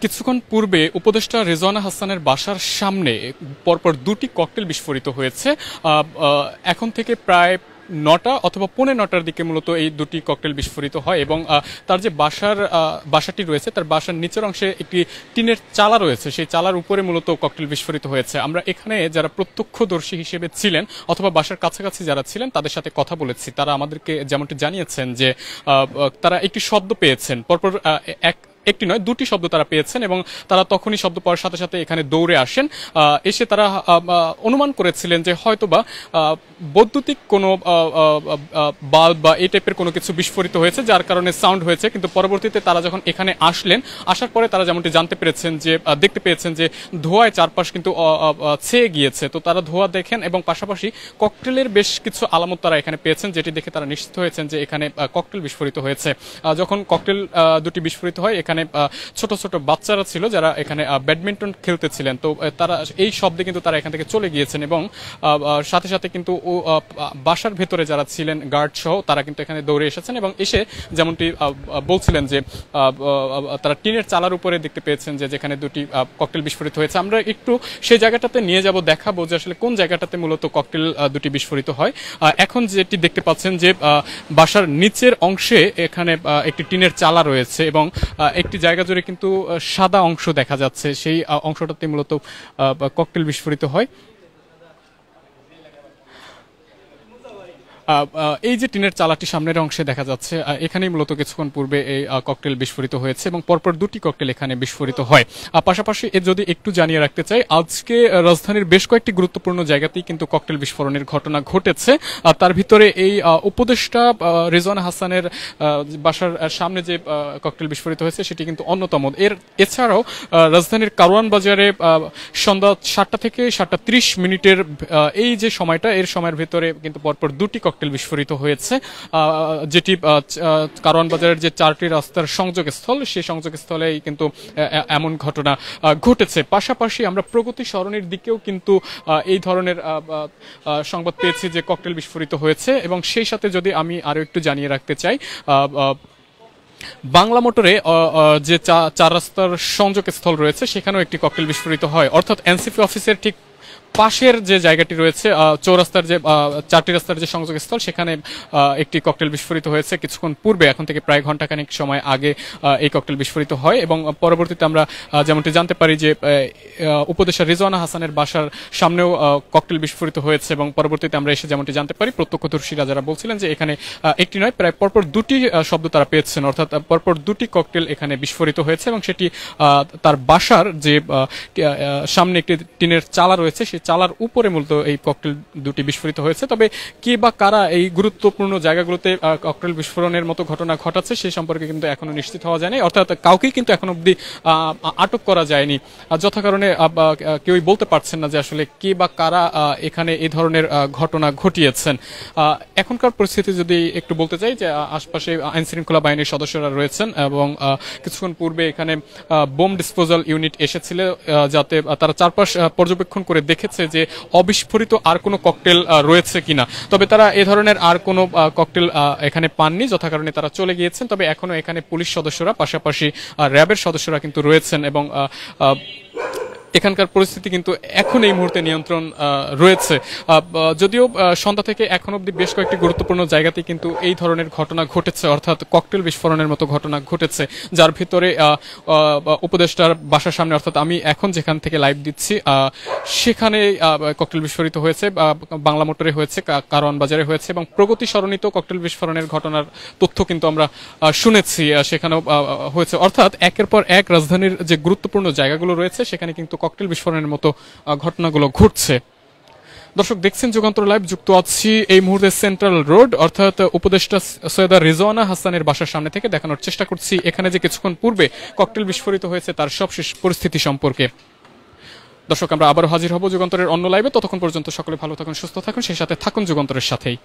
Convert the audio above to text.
কিছুক্ষণ পূর্বে উপদেষ্টা রেজওয়ানা হাসানের বাসার সামনে পরপর দুটি ককটেল বিস্ফোরিত হয়েছে। এখন থেকে প্রায় ৯টা অথবা ৯:৩০টার দিকে মূলত এই দুটি ককটেল বিস্ফোরিত হয় এবং তার যে বাসাটি রয়েছে তার বাসার নিচের অংশে একটি টিনের চালা রয়েছে, সেই চালার উপরে মূলত ককটেল বিস্ফোরিত হয়েছে। আমরা এখানে যারা প্রত্যক্ষদর্শী হিসেবে ছিলেন অথবা বাসার কাছাকাছি যারা ছিলেন তাদের সাথে কথা বলেছি। তারা আমাদেরকে যেমনটি জানিয়েছেন যে তারা একটি শব্দ পেয়েছেন, পরপর একটি নয় দুটি শব্দ তারা পেয়েছেন এবং তারা তখনই শব্দ পাওয়ার সাথে সাথে এখানে দৌড়ে আসেন। এসে তারা অনুমান করেছিলেন যে হয়তোবা বৈদ্যুতিক কোনো বাল্ব বা এই টাইপের কোনো কিছু বিস্ফোরিত হয়েছে, যার কারণে সাউন্ড হয়েছে। কিন্তু পরবর্তীতে তারা যখন এখানে আসার পরে তারা যেমনটি জানতে পেরেছেন যে দেখতে পেয়েছেন যে ধোঁয়ায় চারপাশ কিন্তু ছেয়ে গিয়েছে। তো তারা ধোঁয়া দেখেন এবং পাশাপাশি ককটেলের বেশ কিছু আলামত তারা এখানে পেয়েছেন, যেটি দেখে তারা নিশ্চিত হয়েছেন যে এখানে ককটেল বিস্ফোরিত হয়েছে। যখন ককটেল দুটি বিস্ফোরিত হয় এখানে ছোট ছোট বাচ্চারা ছিল যারা এখানে ব্যাডমিন্টন খেলতেছিলেন। তো তারা এই শব্দে কিন্তু তারা এখান থেকে চলে গিয়েছেন এবং সাথে সাথে কিন্তু বাসার ভেতরে যারা ছিলেন গার্ড সহ তারা কিন্তু এখানে দৌড়ে এসেছেন এবং এসে যেমনটি বলছিলেন যে তারা টিনের চালার উপরে দেখতে পেয়েছেন যে যেখানে দুটি ককটেল বিস্ফোরিত হয়েছে। আমরা একটু সেই জায়গাটাতে নিয়ে যাব, দেখাবো যে আসলে কোন জায়গাটাতে মূলত ককটেল দুটি বিস্ফোরিত হয়। এখন যেটি দেখতে পাচ্ছেন যে বাসার নিচের অংশে এখানে একটি টিনের চালা রয়েছে এবং একটি জায়গা জুড়ে কিন্তু সাদা অংশ দেখা যাচ্ছে, সেই অংশটাতে মূলত ককটেল বিস্ফোরিত হয়। এই যে টিনের চালাটি সামনের অংশে দেখা যাচ্ছে, এখানেই মূলত কিছুক্ষণ পূর্বে এই ককটেল বিস্ফোরিত হয়েছে এবং পরপর দুটি ককটেল এখানে বিস্ফোরিত হয়। পাশাপাশি যদি একটু জানিয়ে রাখতে চাই, আজকে রাজধানীর বেশ কয়েকটি গুরুত্বপূর্ণ জায়গাতেই কিন্তু ককটেল বিস্ফোরণের ঘটনা ঘটেছে। তার ভিতরে এই উপদেষ্টা রেজওয়ানা হাসানের বাসার সামনে যে ককটেল বিস্ফোরিত হয়েছে সেটি কিন্তু অন্যতম। এছাড়াও রাজধানীর কারওয়ান বাজারে সন্ধ্যা ৭টা থেকে ৭টা ৩০ এই যে সময়টা, এর সময়ের ভিতরে কিন্তু পরপর দুটি ককটেল বিস্ফোরিত হয়েছে, যেটি কারওয়ান বাজারের যে 4টি রাস্তার সংযোগস্থল, সেই সংযোগস্থলেই কিন্তু এমন ঘটনা ঘটেছে। পাশাপাশি আমরা প্রগতি সরণির দিকেও কিন্তু এই ধরনের সংবাদ পেয়েছি যে ককটেল বিস্ফোরিত হয়েছে এবং সেই সাথে যদি আমি আরো একটু জানিয়ে রাখতে চাই, বাংলা মোটরে যে 4 রাস্তার সংযোগস্থল রয়েছে সেখানেও একটি ককটেল বিস্ফোরিত হয়, অর্থাৎ এনসিপি অফিসের ঠিক পাশের যে জায়গাটি রয়েছে চৌরাস্তার যে 4টি রাস্তার যে সংযোগস্থল, সেখানে একটি ককটেল বিস্ফোরিত হয়েছে কিছুক্ষণ পূর্বে। এখন থেকে প্রায় ঘন্টাখানেক সময় আগে এই ককটেল বিস্ফোরিত হয় এবং পরবর্তীতে আমরা যেমনটি জানতে পারি যে উপদেষ্টা রেজওয়ানা হাসানের বাসার সামনেও ককটেল বিস্ফোরিত হয়েছে এবং পরবর্তীতে আমরা এসে যেমনটি জানতে পারি প্রত্যক্ষদর্শীরা যারা বলছিলেন যে এখানে একটি নয় প্রায় পরপর দুটি শব্দ তারা পেয়েছেন, অর্থাৎ পরপর দুটি ককটেল এখানে বিস্ফোরিত হয়েছে এবং সেটি তার বাসার যে সামনে একটি টিনের চালা রয়েছে সেই চালার উপরে মূলত এই ককটেল দুটি বিস্ফোরিত হয়েছে। তবে কে বা কারা এই গুরুত্বপূর্ণ জায়গাগুলোতে ককটেল বিস্ফোরণের মতো ঘটনা ঘটাচ্ছে সেই সম্পর্কে কিন্তু এখনো নিশ্চিত হওয়া যায়নি, অর্থাৎ কাউকেই কিন্তু এখন অব্দি আটক করা যায়নি। যথা কারণে কেউই বলতে পারছেন না যে আসলে কে বা কারা এখানে এই ধরনের ঘটনা ঘটিয়েছেন। এখনকার পরিস্থিতি যদি একটু বলতে চাই যে আশপাশে আইন শৃঙ্খলা বাহিনীর সদস্যরা রয়েছেন এবং কিছুক্ষণ পূর্বে এখানে বোম ডিসপোজাল ইউনিট এসেছিল, যাতে তারা চারপাশ পর্যবেক্ষণ করে দেখেছে যে অবিস্ফোরিত আর কোনো ককটেল রয়েছে কিনা। তবে তারা এ ধরনের আর কোনো ককটেল এখানে পাননি, যথা কারণে তারা চলে গিয়েছেন। তবে এখনো এখানে পুলিশ সদস্যরা পাশাপাশি র্যাবের সদস্যরা কিন্তু রয়েছেন এবং এখানকার পরিস্থিতি কিন্তু এখন এই মুহূর্তে নিয়ন্ত্রণ রয়েছে। যদিও সন্ধ্যা থেকে এখন অবধি বেশ কয়েকটি গুরুত্বপূর্ণ জায়গাতে কিন্তু এই ধরনের ঘটনা ঘটেছে, অর্থাৎ ককটেল বিস্ফোরণের মতো ঘটনা ঘটেছে, যার ভিতরে উপদেষ্টার বাসার সামনে, অর্থাৎ আমি এখন যেখান থেকে লাইভ দিচ্ছি সেখানে ককটেল বিস্ফোরিত হয়েছে, বাংলা মোটরে হয়েছে, কারওয়ান বাজারে হয়েছে এবং প্রগতি সরণিত ককটেল বিস্ফোরণের ঘটনার তথ্য কিন্তু আমরা শুনেছি সেখানেও হয়েছে। অর্থাৎ একের পর এক রাজধানীর যে গুরুত্বপূর্ণ জায়গাগুলো রয়েছে সেখানে কিন্তু ককটেল বিস্ফোরণের মতো ঘটনাগুলো ঘটছে। দর্শক দেখছেন যুগান্তর লাইভ, যুক্ত আছি এই মুহূর্তে সেন্ট্রাল রোড, অর্থাৎ উপদেষ্টা সৈয়দা রেজওয়ানা হাসানের বাসার সামনে থেকে দেখানোর চেষ্টা করছি এখানে যে কিছুক্ষণ পূর্বে ককটেল বিস্ফোরিত হয়েছে তার সবশেষ পরিস্থিতি সম্পর্কে। দর্শক আমরা আবারও হাজির হব যুগান্তরের অন্য লাইভে, ততক্ষণ পর্যন্ত সকলে ভালো থাকুন, সুস্থ থাকুন, সেই সাথে থাকুন যুগান্তরের সাথেই।